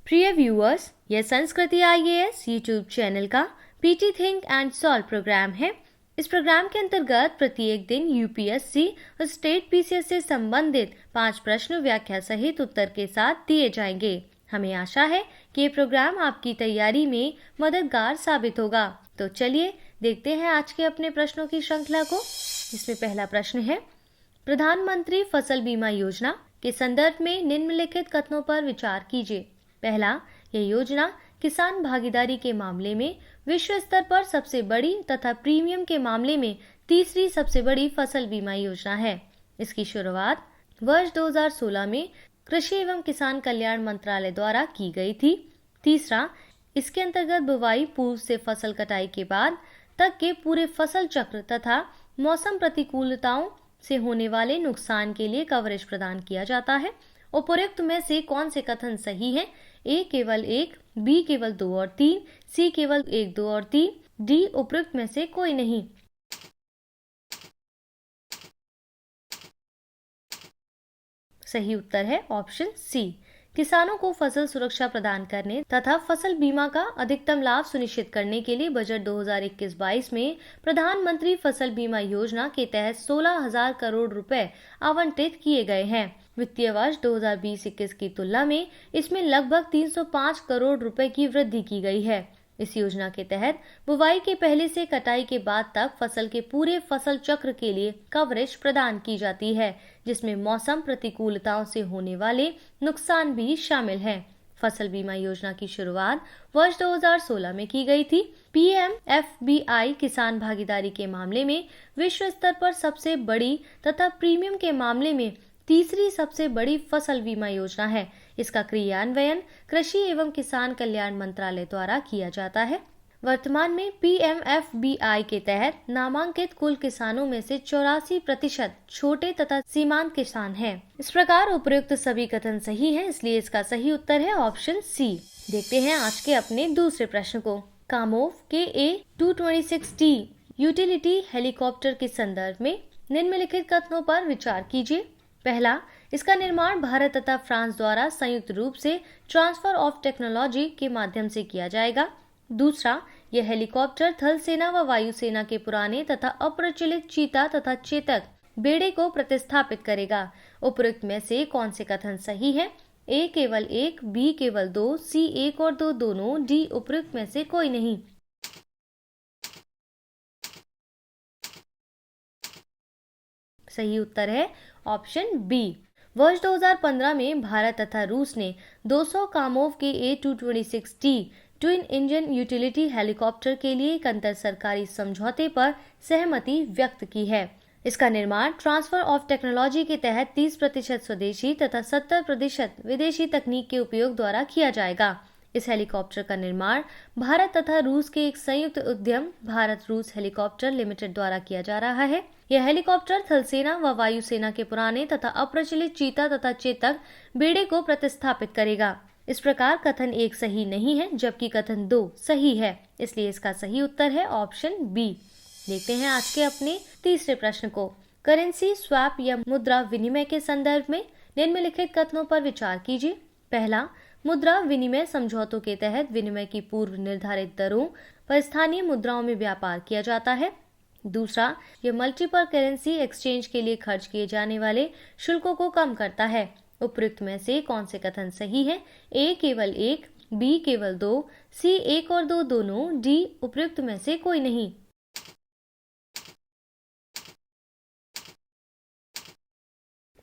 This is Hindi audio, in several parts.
प्रिय व्यूअर्स, यह संस्कृति IAS यूट्यूब चैनल का PT think and solve program है। इस प्रोग्राम के अंतर्गत प्रत्येक दिन UPSC और स्टेट PCS से संबंधित 5 प्रश्न व्याख्या सहित उत्तर के साथ दिए जाएंगे। हमें आशा है कि ये प्रोग्राम आपकी तैयारी में मददगार साबित होगा। तो चलिए देखते हैं आज के अपने प्रश्नों की श्रृंखला को, जिसमें पहला प्रश्न है, प्रधानमंत्री फसल बीमा योजना के संदर्भ में निम्नलिखित कथनों पर विचार कीजिए। पहला, यह योजना किसान भागीदारी के मामले में विश्व स्तर पर सबसे बड़ी तथा प्रीमियम के मामले में तीसरी सबसे बड़ी फसल बीमा योजना है। इसकी शुरुआत वर्ष 2016 में कृषि एवं किसान कल्याण मंत्रालय द्वारा की गई थी। तीसरा, इसके अंतर्गत बुवाई पूर्व से फसल कटाई के बाद तक के पूरे फसल चक्र तथा मौसम प्रतिकूलताओं से होने वाले नुकसान के लिए कवरेज प्रदान किया जाता है। उपरोक्त में से कौन से कथन सही हैं? A केवल 1, B केवल 2 और 3, C केवल 1, 2 और 3, D उपरोक्त में से कोई नहीं। सही उत्तर है ऑप्शन C। किसानों को फसल सुरक्षा प्रदान करने तथा फसल बीमा का अधिकतम लाभ सुनिश्चित करने के लिए बजट 2021-22 में प्रधानमंत्री फसल बीमा योजना के तहत 16,000 करोड़ रुपए आवंटित किए गए हैं। वित्तीय वर्ष 2020-21 की तुलना में इसमें लगभग 305 करोड़ रुपए की वृद्धि की गई है। इस योजना के तहत बुवाई के पहले से कटाई के बाद तक फसल के पूरे फसल चक्र के लिए कवरेज प्रदान की जाती है, जिसमें मौसम प्रतिकूलताओं से होने वाले नुकसान भी शामिल हैं। फसल बीमा योजना की शुरुआत वर्ष 2016 में की गई थी। PMFBI किसान भागीदारी के मामले में विश्व स्तर पर सबसे बड़ी तथा प्रीमियम के मामले में तीसरी सबसे बड़ी फसल बीमा योजना है। इसका क्रियान्वयन कृषि एवं किसान कल्याण मंत्रालय द्वारा किया जाता है। वर्तमान में PMFBI के तहत नामांकित कुल किसानों में से 84% छोटे तथा सीमांत किसान हैं। इस प्रकार उपयुक्त सभी कथन सही हैं, इसलिए इसका सही उत्तर है ऑप्शन C। देखते हैं आज के अपने दूसरे प्रश्न को। कामोव KA-226T यूटिलिटी हेलीकॉप्टर के संदर्भ में निम्नलिखित कथनों पर विचार कीजिए। पहला, इसका निर्माण भारत तथा फ्रांस द्वारा संयुक्त रूप से ट्रांसफर ऑफ टेक्नोलॉजी के माध्यम से किया जाएगा। दूसरा, यह हेलीकॉप्टर थल सेना व वायुसेना के पुराने तथा अप्रचलित चीता तथा चेतक बेड़े को प्रतिस्थापित करेगा। उपरोक्त में से कौन से कथन सही है? A केवल 1, B केवल 2, C 1 और 2 दोनों, D उपरोक्त में से कोई नहीं। सही उत्तर है ऑप्शन B। वर्ष 2015 में भारत तथा रूस ने 200 कामोव के A-226T twin engine utility helicopter के लिए एक अंतर सरकारी समझौते पर सहमति व्यक्त की है। इसका निर्माण ट्रांसफर ऑफ टेक्नोलॉजी के तहत 30% स्वदेशी तथा 70% विदेशी तकनीक के उपयोग द्वारा किया जाएगा। इस हेलीकॉप्टर का निर्माण भारत तथा रूस के एक संयुक्त उद्यम भारत रूस हेलीकॉप्टर लिमिटेड द्वारा किया जा रहा है। यह हेलीकॉप्टर थलसेना व वायुसेना के पुराने तथा अप्रचलित चीता तथा चेतक बेड़े को प्रतिस्थापित करेगा। इस प्रकार कथन 1 सही नहीं है, जबकि कथन 2 सही है, इसलिए इसका सही उत्तर है ऑप्शन B। देखते हैं आज के अपने तीसरे प्रश्न को। करेंसी स्वैप या मुद्रा विनिमय के संदर्भ में निम्नलिखित कथनों पर विचार कीजिए। पहला, मुद्रा विनिमय समझौतों के तहत विनिमय की पूर्व निर्धारित दरों पर स्थानीय मुद्राओं में व्यापार किया जाता है। दूसरा, यह मल्टीपल करेंसी एक्सचेंज के लिए खर्च किए जाने वाले शुल्कों को कम करता है। उपयुक्त में से कौन से कथन सही है? A केवल 1, B केवल 2, C 1 और 2 दोनों, D उपयुक्त में से कोई नहीं।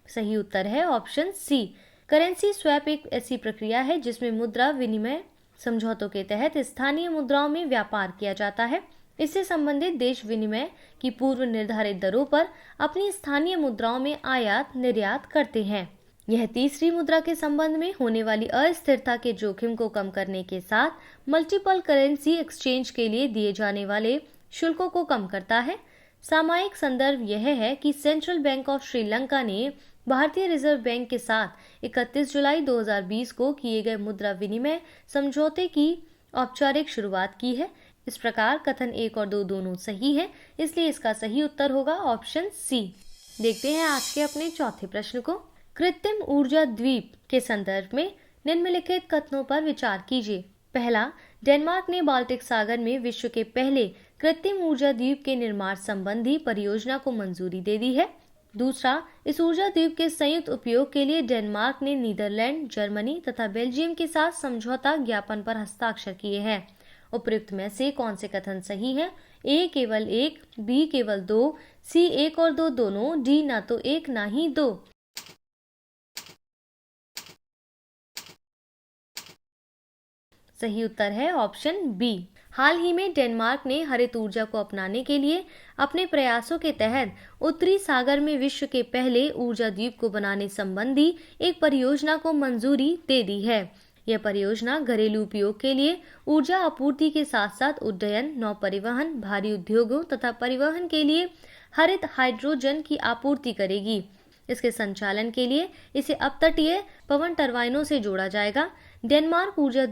सही उत्तर है ऑप्शन C। करेंसी स्वैप एक ऐसी प्रक्रिया है जिसमें मुद्रा विनिमय समझौतों के तहत स्थानीय मुद्राओं में व्यापार किया जाता है। इससे संबंधित देश विनिमय की पूर्व निर्धारित दरों पर अपनी स्थानीय मुद्राओं में आयात निर्यात करते हैं। यह तीसरी मुद्रा के संबंध में होने वाली अस्थिरता के जोखिम को कम करने के साथ मल्टीपल करेंसी एक्सचेंज के लिए दिए जाने वाले शुल्कों को कम करता है। सामयिक संदर्भ यह है कि सेंट्रल बैंक ऑफ श्रीलंका ने भारतीय रिजर्व बैंक के साथ 31 जुलाई 2020 को किए गए मुद्रा विनिमय समझौते की औपचारिक शुरुआत की है। इस प्रकार कथन 1 और 2 दोनों सही हैं, इसलिए इसका सही उत्तर होगा ऑप्शन C। देखते हैं आज के अपने चौथे प्रश्न को। कृत्रिम ऊर्जा द्वीप के संदर्भ में निम्नलिखित कथनों पर विचार कीजिए। पहला, डेनमार्क ने बाल्टिक सागर में विश्व के पहले कृत्रिम ऊर्जा द्वीप के निर्माण संबंधी परियोजना को मंजूरी दे दी है। दूसरा, इस ऊर्जा द्वीप के संयुक्त उपयोग के लिए डेनमार्क ने नीदरलैंड, जर्मनी तथा बेल्जियम के साथ समझौता ज्ञापन पर हस्ताक्षर किए हैं। उपयुक्त में से कौन से कथन सही हैं? ए केवल एक, बी केवल दो, सी एक और दो दोनों, डी ना तो एक ना ही दो। सही उत्तर है ऑप्शन बी। हाल ही में डेनमार्क ने हरित ऊर्जा को अपनाने के लिए अपने प्रयासों के तहत उत्तरी सागर में विश्व के पहले ऊर्जा द्वीप को बनाने संबंधी एक परियोजना को मंजूरी दे दी है। यह परियोजना घरेलू उपयोग के लिए ऊर्जा आपूर्ति के साथ साथ उड्डयन, नौ परिवहन, भारी उद्योगों तथा परिवहन के लिए हरित हाइड्रोजन की आपूर्ति करेगी। इसके संचालन के लिए इसे अपतटीय पवन टरबाइनों से जोड़ा जाएगा। डेनमार्क ऊर्जा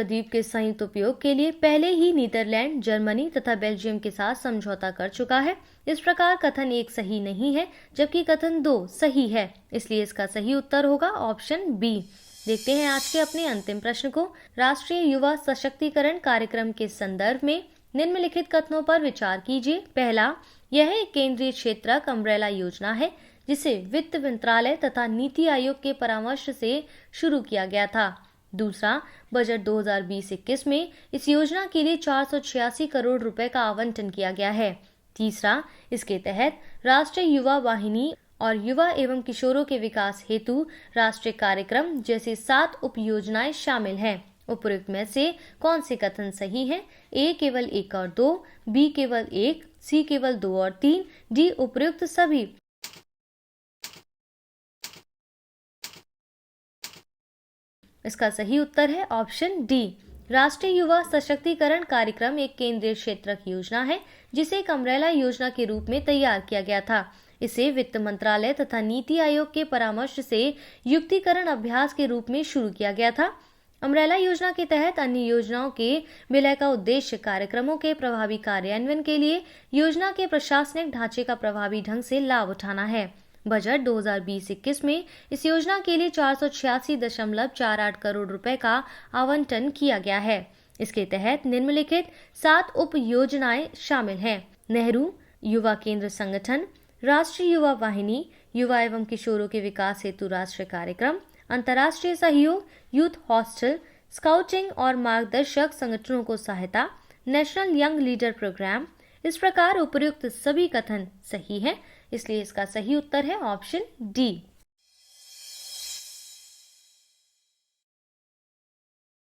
द्वीप के संयुक्त उपयोग के लिए पहले ही नीदरलैंड, जर्मनी तथा बेल्जियम के साथ समझौता कर चुका है। इस प्रकार कथन 1 सही नहीं है, जबकि कथन 2 सही है, इसलिए इसका सही उत्तर होगा ऑप्शन बी। देखते हैं आज के अपने अंतिम प्रश्न को। राष्ट्रीय युवा सशक्तिकरण कार्यक्रम के संदर्भ में निम्नलिखित कथनों पर विचार कीजिए। पहला, यह एक केंद्रीय क्षेत्रक अम्ब्रेला योजना है जिसे वित्त मंत्रालय तथा नीति आयोग के परामर्श से शुरू किया गया था। दूसरा, बजट 2020-21 में इस योजना के लिए 486 करोड़ रुपए का आवंटन किया गया है। तीसरा, इसके तहत राष्ट्रीय युवा वाहिनी और युवा एवं किशोरों के विकास हेतु राष्ट्रीय कार्यक्रम जैसी 7 उप योजनाएं शामिल हैं। उपयुक्त में से कौन से कथन सही हैं? ए केवल 1 और 2, बी केवल 1, सी केवल 2 और 3, डी उपयुक्त सभी। इसका सही उत्तर है ऑप्शन डी। राष्ट्रीय युवा सशक्तिकरण कार्यक्रम एक केंद्रीय क्षेत्रक योजना है जिसे एक अम्ब्रेला योजना के रूप में तैयार किया गया था। इसे वित्त मंत्रालय तथा नीति आयोग के परामर्श से युक्तिकरण अभ्यास के रूप में शुरू किया गया था। अम्ब्रेला योजना के तहत अन्य योजनाओं के विलय का उद्देश्य कार्यक्रमों के प्रभावी कार्यान्वयन के लिए योजना के प्रशासनिक ढांचे का प्रभावी ढंग से लाभ उठाना है। बजट 2020-21 में इस योजना के लिए 486.48 करोड़ रुपए का आवंटन किया गया है। इसके तहत निम्नलिखित 7 उप योजनाएं शामिल हैं। नेहरू युवा केंद्र संगठन, राष्ट्रीय युवा वाहिनी, युवा एवं किशोरों के विकास हेतु राष्ट्रीय कार्यक्रम, अंतर्राष्ट्रीय सहयोग, यूथ हॉस्टल, स्काउटिंग और मार्गदर्शक संगठनों को सहायता, नेशनल यंग लीडर प्रोग्राम। इस प्रकार उपयुक्त सभी कथन सही हैं, इसलिए इसका सही उत्तर है ऑप्शन डी।